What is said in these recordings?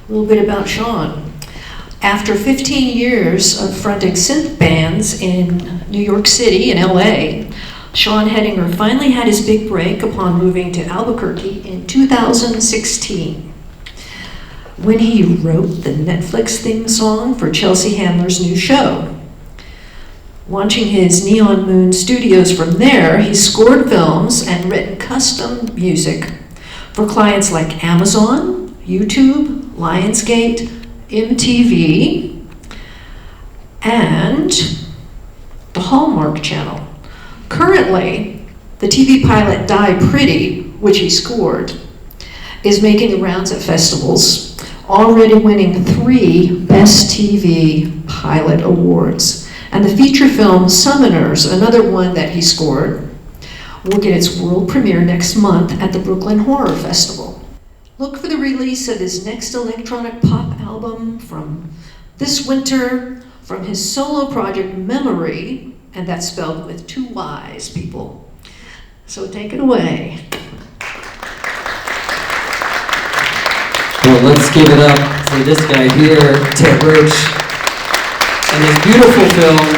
A little bit about Sean. After 15 years of fronting synth bands in New York City and LA, Sean Hedinger finally had his big break upon moving to Albuquerque in 2016, when he wrote the Netflix theme song for Chelsea Handler's new show. Launching his Neon Moon Studios from there, he scored films and written custom music for clients like Amazon, YouTube, Lionsgate, MTV, and the Hallmark Channel. Currently, the TV pilot Die Pretty, which he scored, is making the rounds at festivals, already winning 3 Best TV Pilot awards. And the feature film Summoners, another one that he scored, will get its world premiere next month at the Brooklyn Horror Festival. Look for the release of his next electronic pop album from this winter from his solo project Memory, and that's spelled with 2 Y's, people. So take it away. Well, let's give it up for this guy here, Ted Roach, and his beautiful film.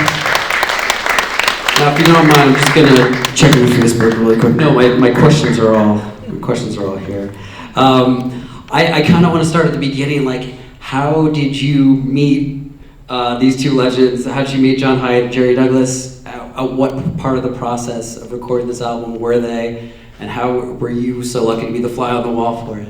Now, if you don't mind, I'm just gonna check your Facebook really quick. No, my questions are all here. I kind of want to start at the beginning. Like, how did you meet these 2 legends? How did you meet John Hiatt and Jerry Douglas? What part of the process of recording this album were they? And how were you so lucky to be the fly on the wall for it?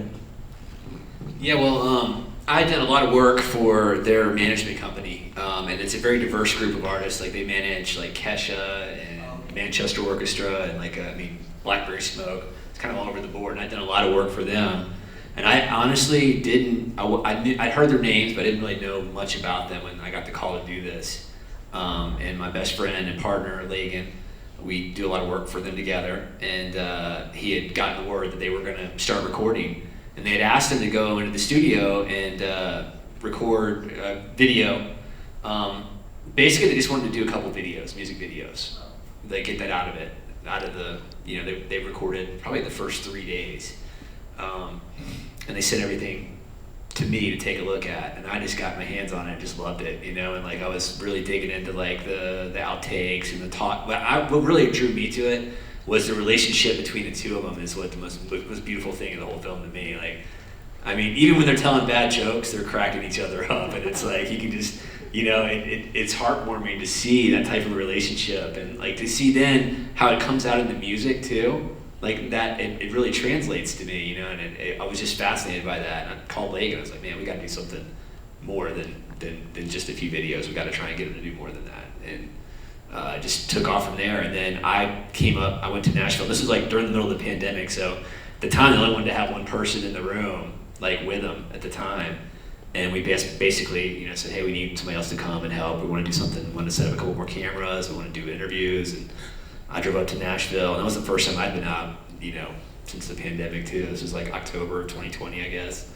Yeah, well, I did a lot of work for their management company, and it's a very diverse group of artists. Like, they manage like Kesha and Manchester Orchestra and Blackberry Smoke. It's kind of all over the board, and I did a lot of work for them. And I honestly didn't. I'd heard their names, but I didn't really know much about them when I got the call to do this. And my best friend and partner, Lagan, we do a lot of work for them together. And he had gotten the word that they were going to start recording. And they had asked him to go into the studio and record video. Basically, they just wanted to do a couple videos, music videos. They get that out of the, they recorded probably the first 3 days. And they sent everything to me to take a look at, and I just got my hands on it and just loved it, and like I was really digging into like the outtakes and the talk. But what really drew me to it was the relationship between the 2 of them is what the most beautiful thing in the whole film to me. Like, I mean, even when they're telling bad jokes, they're cracking each other up, and it's like you can just, it's heartwarming to see that type of relationship, and like to see then how it comes out in the music too. Like that, it really translates to me, and I was just fascinated by that. And I called Lagan, I was like, man, we got to do something more than just a few videos. We got to try and get them to do more than that. And I just took off from there. And then I went to Nashville. This was like during the middle of the pandemic, so at the time they only wanted to have one person in the room, like with them at the time. And we basically, said, hey, we need somebody else to come and help. We want to do something. We want to set up a couple more cameras. We want to do interviews. And I drove up to Nashville, and that was the first time I'd been out, since the pandemic too. This was like October of 2020, I guess.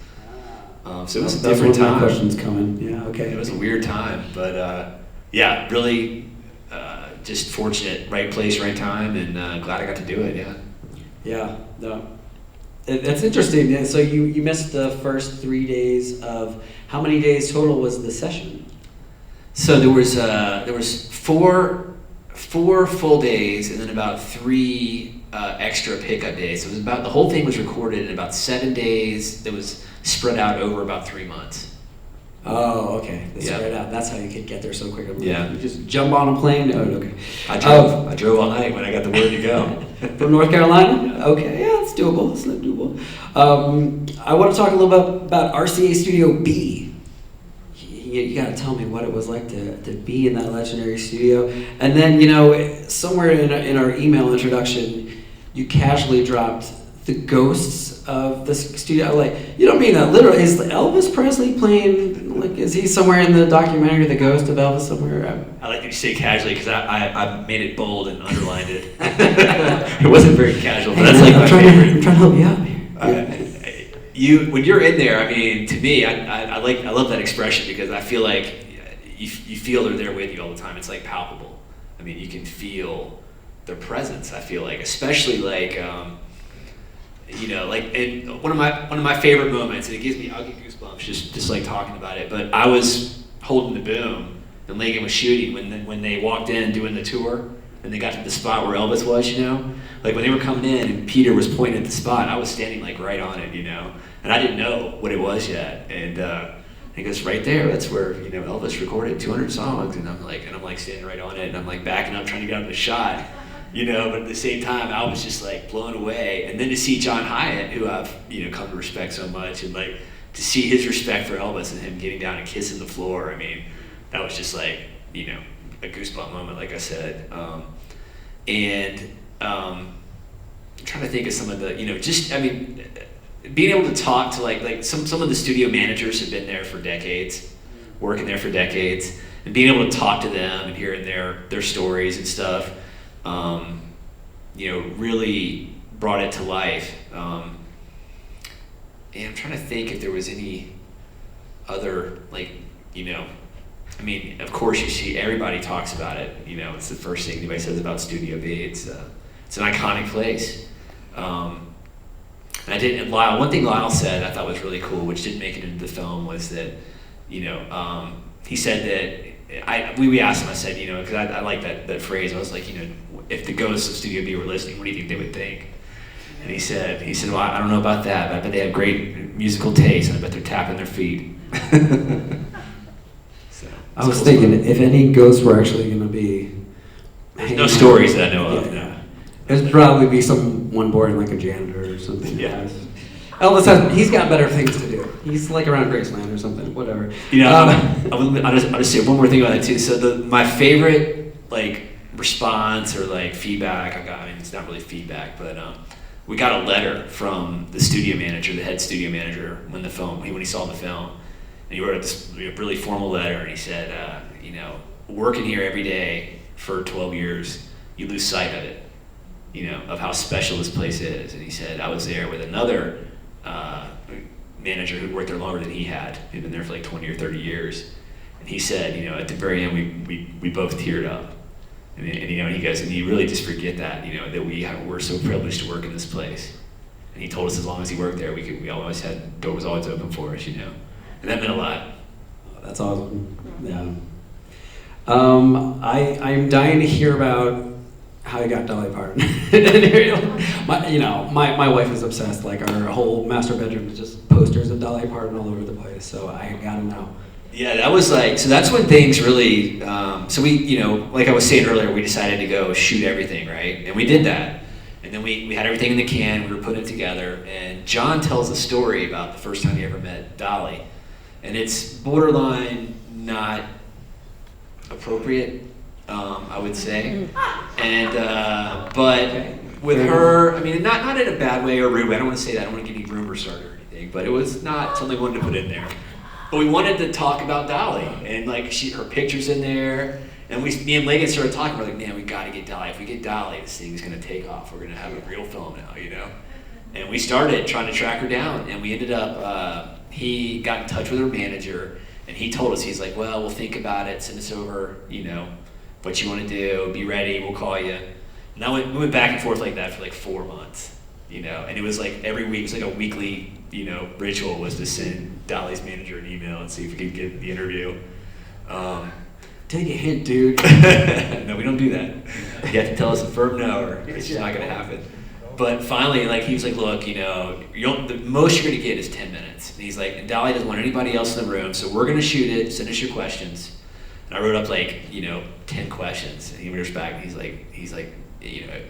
So it was a different time. Questions coming. Yeah, okay. It was a weird time, but yeah, really just fortunate, right place, right time, and glad I got to do it. Yeah. Yeah. No. That's interesting. Yeah, so you missed the first 3 days of, how many days total was the session? So there was four full days and then about 3 extra pickup days. So it was the whole thing was recorded in about 7 days. That was spread out over about 3 months. Oh, okay. Spread out. That's how you could get there so quick. Yeah. You just jump on a plane. Oh, okay. I drove all night when I got the word to go. From North Carolina? Yeah. Okay, yeah, it's doable. It's not doable. I want to talk a little bit about RCA Studio B. You got to tell me what it was like to be in that legendary studio. And then, somewhere in our email introduction, you casually dropped the ghosts of the studio. Like, you don't mean that literally. Is Elvis Presley playing, like, is he somewhere in the documentary, The Ghost of Elvis somewhere? I like that you say casually because I made it bold and underlined it. It wasn't very casual, but that's like my favorite. I'm trying to help you out here. When you're in there, I mean, to me, I love that expression because I feel like you feel they're there with you all the time. It's like palpable. I mean, you can feel their presence. I feel like, especially like, you know, like, and one of my favorite moments, and I'll get goosebumps just like talking about it. But I was holding the boom, and Lagan was shooting when they walked in doing the tour, and they got to the spot where Elvis was, you know, like when they were coming in and Peter was pointing at the spot, I was standing like right on it, you know, and I didn't know what it was yet, and he goes, right there, that's where, you know, Elvis recorded 200 songs, and I'm like standing right on it, and I'm like backing up trying to get out of the shot. You know, but at the same time, I was just like blown away. And then to see John Hiatt, who I've, you know, come to respect so much, and like to see his respect for Elvis and him getting down and kissing the floor, I mean, that was just like, you know, a goosebump moment, like I said. I'm trying to think of some of the, you know, just, I mean, being able to talk to like some of the studio managers have been there for decades, working there for decades, and being able to talk to them and hearing their stories and stuff. You know, really brought it to life. And I'm trying to think if there was any other, like, you know, I mean, of course you see everybody talks about it. You know, it's the first thing anybody says about Studio B. It's an iconic place. And Lyle, one thing Lyle said I thought was really cool, which didn't make it into the film, was that, you know, he said that we asked him. I said, you know, because I like that phrase. I was like, you know, if the ghosts of Studio B were listening, what do you think they would think? And he said, well, I don't know about that, but I bet they have great musical taste, and I bet they're tapping their feet. So, I was thinking, if any ghosts were actually going to be... No stories that I know of, no. There'd probably be someone boring like a janitor or something. Yeah. Elvis he's got better things to do. He's like around Graceland or something, whatever. You know, I'll just say one more thing about that too. So my favorite, like, response or like feedback I got, I mean, it's not really feedback, but we got a letter from the studio manager, the head studio manager, when he saw the film, and he wrote this really formal letter, and he said, you know, working here every day for 12 years, you lose sight of it, you know, of how special this place is. And he said, I was there with another manager who'd worked there longer than he had. He'd been there for like 20 or 30 years, and he said, you know, at the very end, we both teared up. And you know, and he goes, and you really just forget that, you know, that we're so privileged to work in this place. And he told us as long as he worked there, we always had, door was always open for us, you know. And that meant a lot. Oh, that's awesome. Yeah. I'm dying to hear about how you got Dolly Parton. my wife is obsessed. Like, our whole master bedroom is just posters of Dolly Parton all over the place. So I gotta know. Yeah, that was like, so that's when things really, so we, you know, like I was saying earlier, we decided to go shoot everything, right? And we did that. And then we had everything in the can, we were putting it together, and John tells a story about the first time he ever met Dolly. And it's borderline not appropriate, I would say. And, but with her, I mean, not in a bad way or rude way, I don't want to say that, I don't want to get any rumors started or anything, but it was not something we wanted to put in there. But we wanted to talk about Dolly, and like her picture's in there, and me and Lagan started talking. We're like, man, we got to get Dolly. If we get Dolly, this thing's gonna take off. We're gonna have a real film now, you know. And we started trying to track her down, and we ended up. He got in touch with her manager, and he told us, he's like, well, we'll think about it. Send us over, you know, what you want to do. Be ready. We'll call you. And we went back and forth like that for like 4 months, you know. And it was like every week, it was like a weekly, you know, ritual was to send Dolly's manager an email and see if we could get the interview. Take a hint, dude. No, we don't do that. You have to tell us a firm no, or it's just not going to happen. But finally, like, he was like, look, you know, the most you're going to get is 10 minutes. And he's like, and Dolly doesn't want anybody else in the room, so we're going to shoot it. Send us your questions. And I wrote up like, you know, 10 questions. And he wrote us back, and he's like, you know,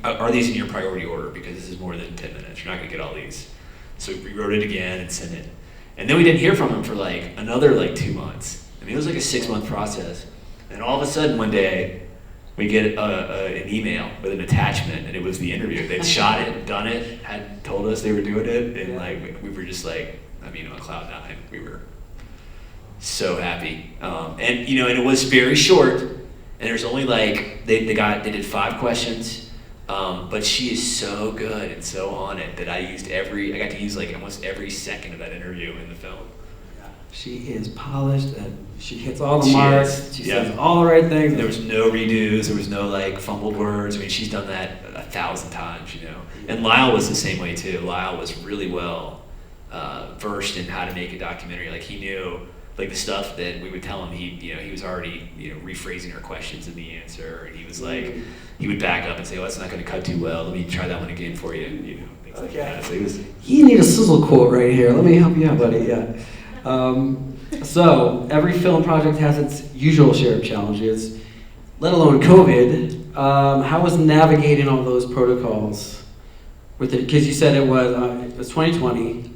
are these in your priority order? Because this is more than 10 minutes. You're not going to get all these. So we wrote it again and sent it. And then we didn't hear from him for like another like 2 months. I mean, it was like a 6-month process. And all of a sudden one day, we get an email with an attachment, and it was the interview. They'd shot it, done it, had told us they were doing it, and like we were just like, I mean, on cloud nine. We were so happy. And you know, and it was very short, and there's only like, they did 5 questions. But she is so good and so on it that I got to use like almost every second of that interview in the film. She is polished and she hits all the She marks. is, She yeah. says all the right things. There was no redos. There was no like fumbled words. I mean, she's done that 1,000 times, you know. And Lyle was the same way too. Lyle was really well versed in how to make a documentary. Like he knew like the stuff that we would tell him. He was already rephrasing her questions in the answer, and he was like, he would back up and say, "Oh, that's not going to cut too well. Let me try that one again for you." Things like that. So he was. You need a sizzle quote right here. Let me help you out, buddy. Yeah. So every film project has its usual share of challenges, let alone COVID. How was navigating all those protocols with it? Because you said it was 2020.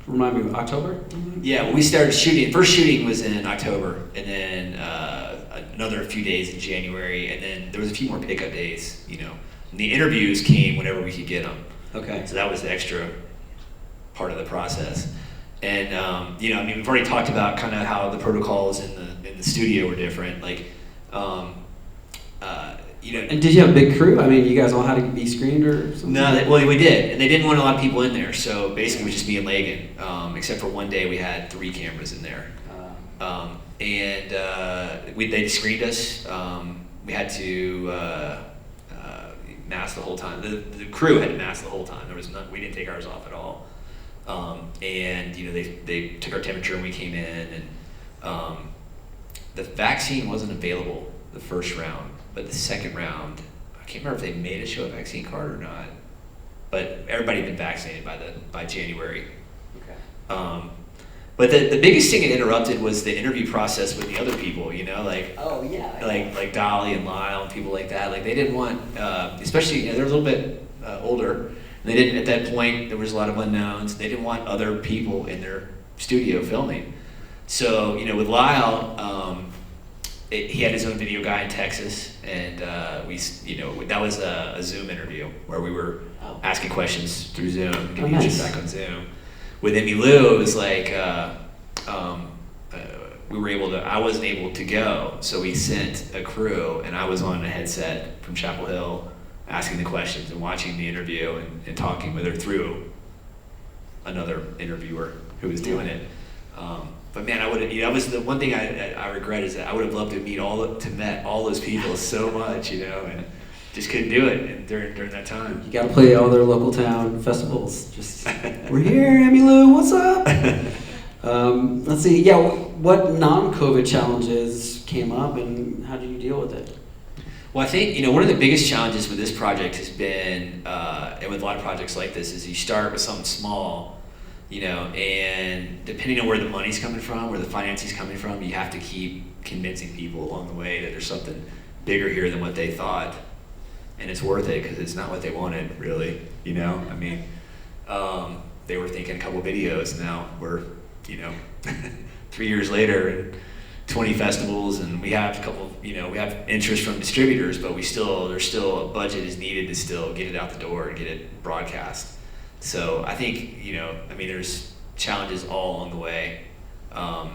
Remind me, October? Yeah, when we started shooting, first shooting was in October, and then another few days in January, and then there was a few more pickup days, And the interviews came whenever we could get them. Okay. So that was the extra part of the process. And, we've already talked about kind of how the protocols in the studio were different. Like, And did you have a big crew? I mean, you guys all had to be screened or something? No, we did, and they didn't want a lot of people in there. So basically, it was just me and Lagan. Except for one day, we had 3 cameras in there, they screened us. We had to mask the whole time. The crew had to mask the whole time. We didn't take ours off at all. They took our temperature when we came in, and the vaccine wasn't available the first round. But the second round, I can't remember if they made us show a vaccine card or not. But everybody had been vaccinated by January. Okay. But the biggest thing it interrupted was the interview process with the other people. Oh yeah. Like Dolly and Lyle and people like that. Like they didn't want, especially they're a little bit older. And they didn't at that point. There was a lot of unknowns. They didn't want other people in their studio filming. So with Lyle. He had his own video guy in Texas, and that was a Zoom interview where we were asking questions through Zoom, getting answers back on Zoom. With Emmylou, it was like I wasn't able to go, so we sent a crew, and I was on a headset from Chapel Hill, asking the questions and watching the interview and talking with her through another interviewer who was doing it. But man, I would have. That was the one thing I regret is that I would have loved to met all those people so much, and just couldn't do it during that time. You got to play all their local town festivals. Just we're here, Emmylou. What's up? Let's see. Yeah, what non-COVID challenges came up, and how did you deal with it? Well, I think one of the biggest challenges with this project has been, and with a lot of projects like this, is you start with something small. And depending on where the money's coming from, where the financing's coming from, you have to keep convincing people along the way that there's something bigger here than what they thought, and it's worth it because it's not what they wanted, really. I mean, they were thinking a couple videos, and now we're, 3 years later and 20 festivals, and we have a couple, we have interest from distributors, but there's still a budget is needed to still get it out the door and get it broadcast. So I think, there's challenges all along the way. So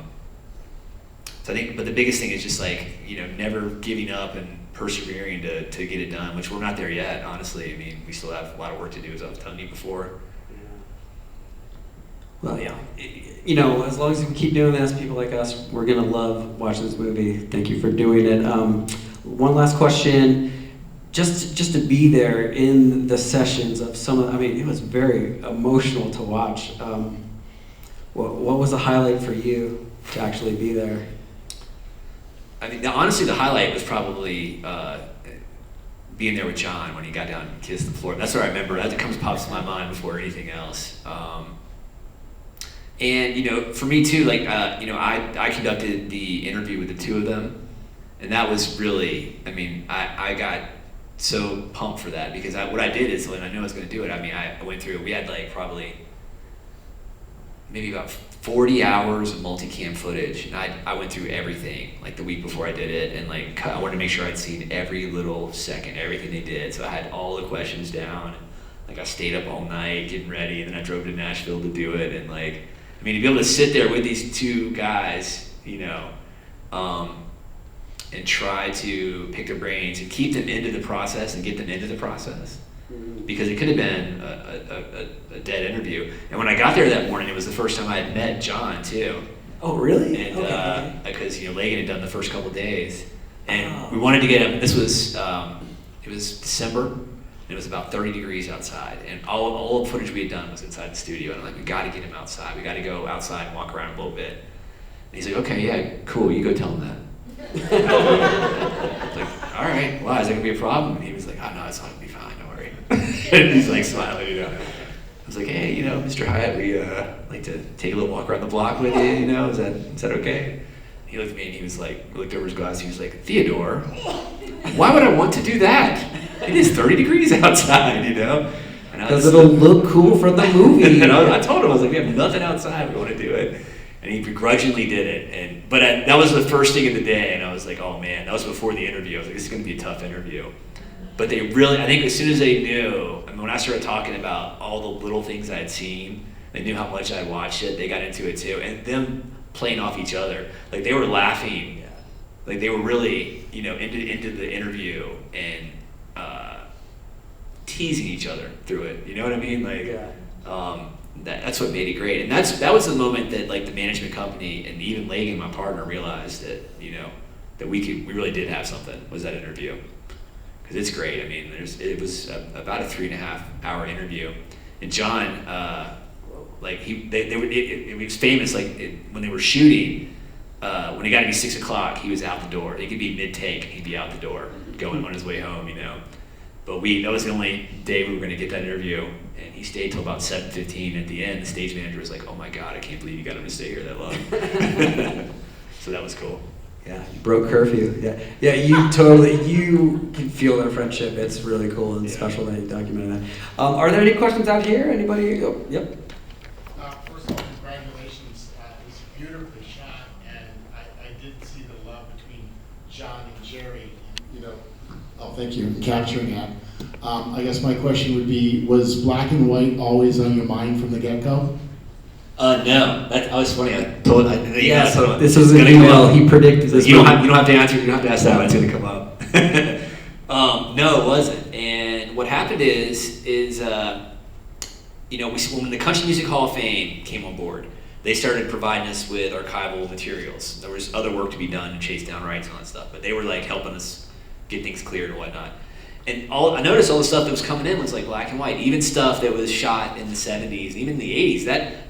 I think, but the biggest thing is just like, never giving up and persevering to get it done, which we're not there yet, honestly. I mean, we still have a lot of work to do, as I was telling you before. Well, yeah. As long as we can keep doing this, people like us, we're going to love watching this movie. Thank you for doing it. One last question. Just to be there in the sessions of it was very emotional to watch. What was the highlight for you to actually be there? I mean, honestly, the highlight was probably being there with John when he got down and kissed the floor. That's what I remember. That pops to my mind before anything else. And for me too, like I conducted the interview with the two of them, and that was really, I got so pumped for that because what I did is when I knew I was going to do it, I went through, we had like probably maybe about 40 hours of multicam footage, and I went through everything like the week before I did it, and like I wanted to make sure I'd seen every little second, everything they did, so I had all the questions down. Like I stayed up all night getting ready, and then I drove to Nashville to do it, and like, to be able to sit there with these two guys, and try to pick their brains and keep them into the process and get them into the process. Because it could have been a dead interview. And when I got there that morning, it was the first time I had met John too. Oh, really? And Okay. because Lagan had done the first couple of days, and we wanted to get him. This was it was December, and it was about 30 degrees outside, and all the footage we had done was inside the studio. And I'm like, we got to get him outside. We got to go outside and walk around a little bit. And he's like, okay, yeah, cool. You go tell him that. I was like, all right. Why is that gonna be a problem? And he was like, oh no, it's not gonna be fine. Don't worry. And he's like smiling, I was like, hey, Mr. Hiatt, we like to take a little walk around the block with you. Is that okay? He looked at me and he was like, looked over his glass. He was like, Theodore, why would I want to do that? It is 30 degrees outside, Because it'll look cool for the movie. And I told him, I was like, we have nothing outside. We want to do it. And he begrudgingly did it. But that was the first thing of the day, and I was like, oh man, that was before the interview. I was like, this is going to be a tough interview. But they really, I think as soon as they knew, when I started talking about all the little things I had seen, they knew how much I watched it, they got into it too. And them playing off each other. Like they were laughing. Like they were really, into the interview and teasing each other through it. You know what I mean? That's what made it great, and that was the moment that the management company and even Lagan, my partner, realized that that we really did have something. Was that interview? Because it's great. I mean, it was about a 3.5 hour interview, and John, it was famous. When they were shooting, when it got to be 6 o'clock, he was out the door. It could be mid take, he'd be out the door, going on his way home. But that was the only day we were going to get that interview, and he stayed till about 7:15. At the end, the stage manager was like, oh my God, I can't believe you got him to stay here that long. So that was cool. Yeah, you broke curfew. Yeah, you can feel their friendship. It's really cool and special that you documented that. Are there any questions out here? Anybody? Oh, yep. First of all, congratulations. It was beautifully shot, and I did see the love between John and Jerry. Oh, thank you for capturing that. I guess my question would be, was black and white always on your mind from the get-go? No, that was funny. This was an email. He predicted this. You don't have to answer. You don't have to ask that one. It's going to come up. No, it wasn't. And what happened is when the Country Music Hall of Fame came on board, they started providing us with archival materials. There was other work to be done to chase down rights and all that stuff, but they were helping us get things cleared and whatnot. And I noticed all the stuff that was coming in was black and white, even stuff that was shot in the 70s, even in the 80s.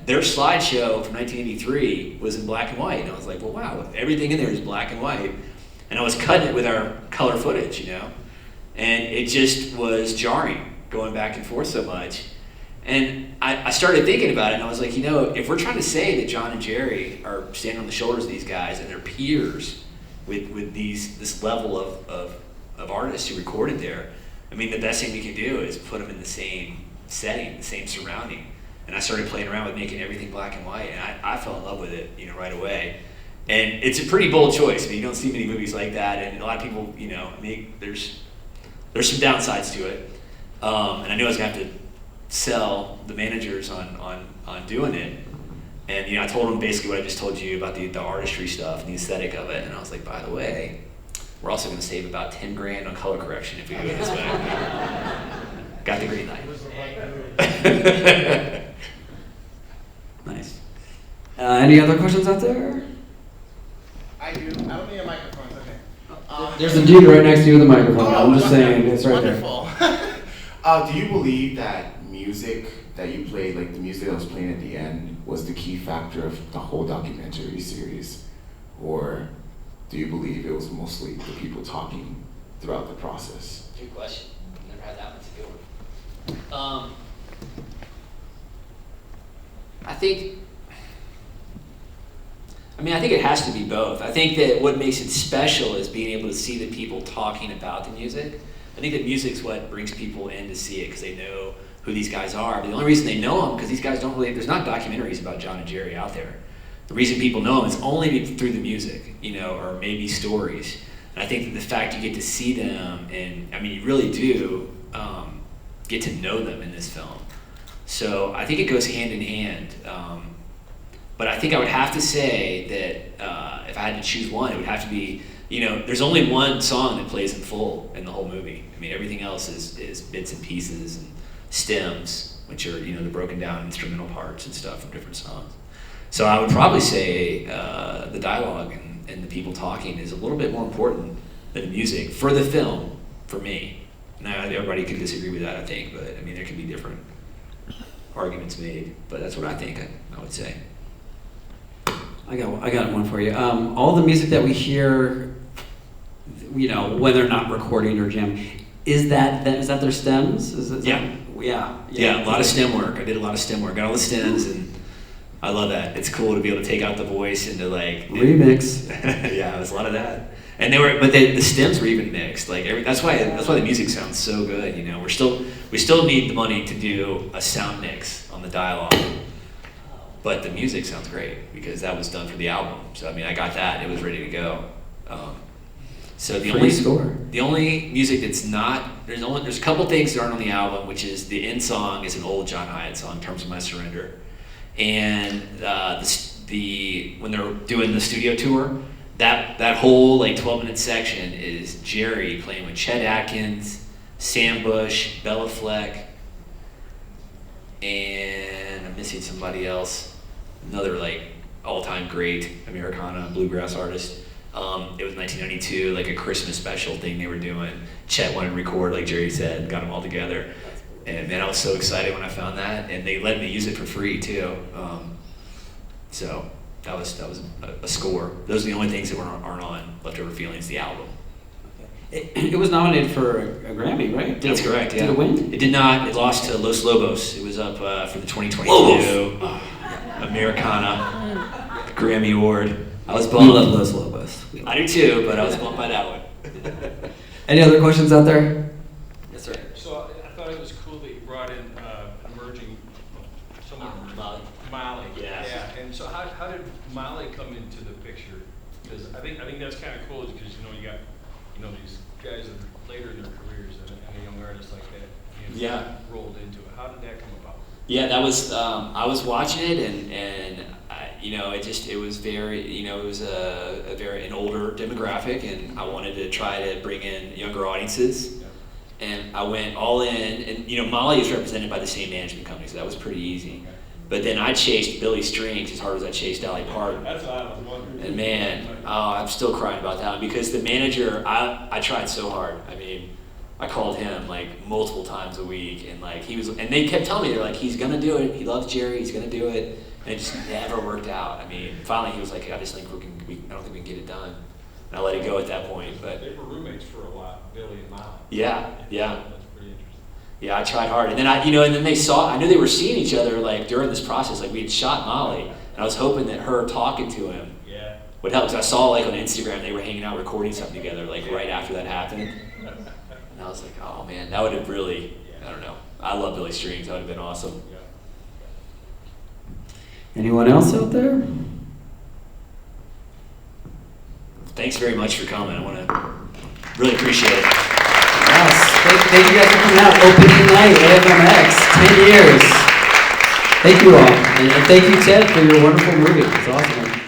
Their slideshow from 1983 was in black and white. And I was like, well, wow, everything in there is black and white. And I was cutting it with our color footage, And it just was jarring, going back and forth so much. And I started thinking about it, and I was like, if we're trying to say that John and Jerry are standing on the shoulders of these guys and they're peers with this level of artists who recorded there, I mean, the best thing we can do is put them in the same setting, the same surrounding. And I started playing around with making everything black and white, and I fell in love with it, right away. And it's a pretty bold choice. I mean, you don't see many movies like that, and a lot of people, there's some downsides to it. And I knew I was gonna have to sell the managers on doing it. And I told them basically what I just told you about the artistry stuff and the aesthetic of it. And I was like, by the way, we're also going to save about 10 grand on color correction if we do it this way. Got the green light. Nice. Any other questions out there? I do. I don't need a microphone. Okay. There's a dude right next to you with a microphone. I'm just saying, it's right wonderful. Do you believe that music that you played, the music that was playing at the end, was the key factor of the whole documentary series? Or do you believe it was mostly the people talking throughout the process? Good question. Never had that one. It's a good one. I think it has to be both. I think that what makes it special is being able to see the people talking about the music. I think that music's what brings people in to see it because they know who these guys are. But the only reason they know them because these guys there's not documentaries about John and Jerry out there. The reason people know them is only through the music, or maybe stories. And I think that the fact you get to see them, and you really do get to know them in this film. So I think it goes hand in hand. But I think I would have to say that if I had to choose one, it would have to be, there's only one song that plays in full in the whole movie. Everything else is bits and pieces and stems, which are, the broken down instrumental parts and stuff from different songs. So I would probably say the dialogue and the people talking is a little bit more important than the music for the film, for me. Now, everybody could disagree with that, I think, but I mean, there could be different arguments made, but that's what I think I would say. I got one for you. All the music that we hear, you know, when they're not recording or jamming, is that their stems? Yeah. Yeah, a lot of stem work. I did a lot of stem work. Got all the stems, and I love that. It's cool to be able to take out the voice and to like remix. Yeah, there's a lot of that. And the stems were even mixed. Like that's why the music sounds so good. You know, we still need the money to do a sound mix on the dialogue, but the music sounds great because that was done for the album. So I mean, I got that. It was ready to go. So the only music that's not there's a couple things that aren't on the album, which is the end song is an old John Hiatt song, "Terms of My Surrender," and when they're doing the studio tour, that whole like 12-minute section is Jerry playing with Chet Atkins, Sam Bush, Bella Fleck, and I'm missing somebody else, another like all-time great Americana bluegrass artist. It was 1992, like a Christmas special thing they were doing. Chet wanted to record, like Jerry said, got them all together. And man, I was so excited when I found that, and they let me use it for free too. So that was a score. Those are the only things that aren't on Leftover Feelings, the album. It was nominated for a Grammy, right? That's correct, yeah. Did it win? It did not. It lost to Los Lobos. It was up for the 2022 Americana Grammy Award. I was bummed. We love Los Lobos. I do too, but I was bummed by that one. Any other questions out there? Yes, sir. So I thought it was cool that you brought in emerging someone. Molly. Yeah. Yeah. And so how did Molly come into the picture? Because I think that's kind of cool because you got these guys that are later in their careers and a young artist like that rolled into it. How did that come about? Yeah, that was I was watching it and it was very it was an older demographic, and I wanted to try to bring in younger audiences. Yeah. And I went all in, and Molly is represented by the same management company, so that was pretty easy. Okay. But then I chased Billy Strings as hard as I chased Dolly Parton. That's what I was wondering. And man, I'm still crying about that one because the manager, I tried so hard. I mean, I called him like multiple times a week, and like and they kept telling me, they're like, he's gonna do it. He loves Jerry. He's gonna do it, and it just never worked out. I mean, finally he was like, I just think I don't think we can get it done. And I let it go at that point. But they were roommates for a while, Billy and Molly. Yeah. That's pretty interesting. Yeah, I tried hard, and then and then I knew they were seeing each other like during this process. Like we had shot Molly, and I was hoping that her talking to him would help. Because I saw like on Instagram they were hanging out recording something together like right after that happened, and I was like, oh man, that would have really, I don't know. I love Billy Strings. That would have been awesome. Anyone else out there? Thanks very much for coming. I want to really appreciate it. Yes. Thank you guys for coming out. Opening night, AFMX, 10 years. Thank you all. And thank you, Ted, for your wonderful movie. It's awesome.